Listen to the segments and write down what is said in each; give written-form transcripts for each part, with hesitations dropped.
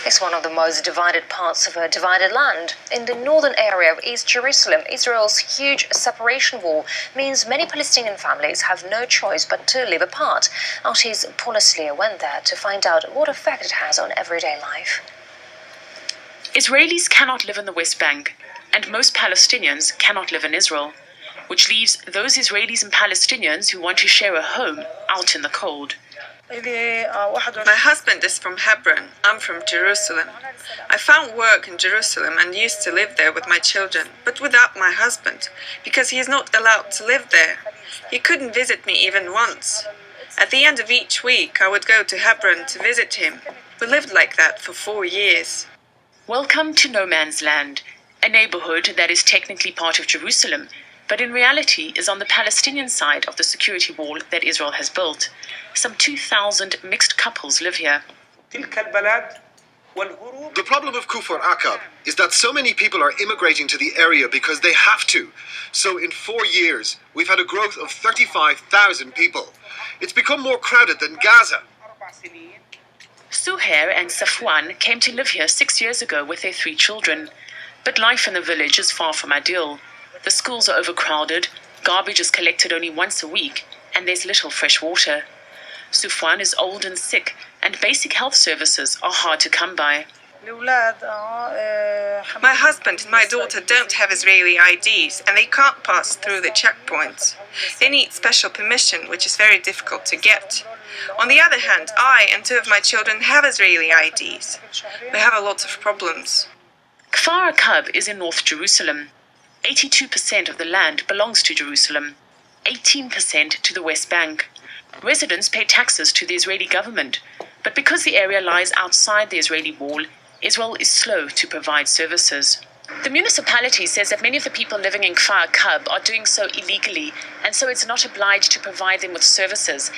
It's one of the most divided parts of a divided land. In the northern area of East Jerusalem, Israel's huge separation wall means many Palestinian families have no choice but to live apart. RT's Paula Slier went there to find out what effect it has on everyday life. Israelis cannot live in the West Bank, and most Palestinians cannot live in Israel, which leaves those Israelis and Palestinians who want to share a home out in the cold. My husband is from Hebron. I'm from Jerusalem. I found work in Jerusalem and used to live there with my children, but without my husband, because he is not allowed to live there. He couldn't visit me even once. At the end of each week, I would go to Hebron to visit him. We lived like that for 4 years. Welcome to No Man's Land, a neighborhood that is technically part of Jerusalem, but in reality is on the Palestinian side of the security wall that Israel has built. Some 2,000 mixed couples live here. The problem of Kufr Aqab is that so many people are immigrating to the area because they have to. So in 4 years, we've had a growth of 35,000 people. It's become more crowded than Gaza. Suhair and Safwan came to live here 6 years ago with their 3 children. But life in the village is far from ideal. The schools are overcrowded, garbage is collected only once a week, and there's little fresh water. Safwan is old and sick, and basic health services are hard to come by. My husband and my daughter don't have Israeli IDs, and they can't pass through the checkpoints. They need special permission, which is very difficult to get. On the other hand, I and 2 of my children have Israeli IDs. We have a lot of problems. Kfar Aqab is in North Jerusalem. 82% of the land belongs to Jerusalem, 18% to the West Bank. Residents pay taxes to the Israeli government, but because the area lies outside the Israeli wall, Israel is slow to provide services. The municipality says that many of the people living in Kfar Aqab are doing so illegally, and so it's not obliged to provide them with services.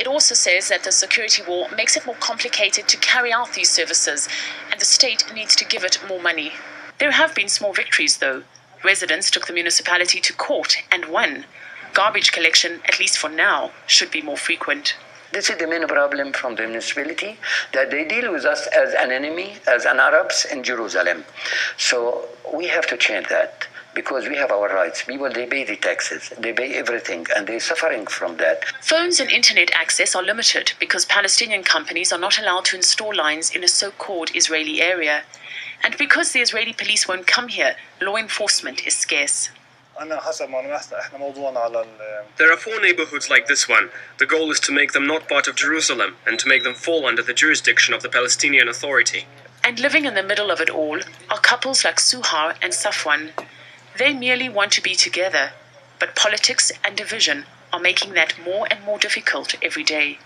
It also says that the security wall makes it more complicated to carry out these services, and the state needs to give it more money. There have been small victories, though. Residents took the municipality to court and won. Garbage collection, at least for now, should be more frequent. This is the main problem from the municipality, that they deal with us as an enemy, as an Arabs in Jerusalem. So we have to change that, because we have our rights. People, they pay the taxes, they pay everything, and they're suffering from that. Phones and internet access are limited because Palestinian companies are not allowed to install lines in a so-called Israeli area. And because the Israeli police won't come here, law enforcement is scarce. There are 4 neighborhoods like this one. The goal is to make them not part of Jerusalem and to make them fall under the jurisdiction of the Palestinian Authority. And living in the middle of it all are couples like Suhair and Safwan. They merely want to be together, but politics and division are making that more and more difficult every day.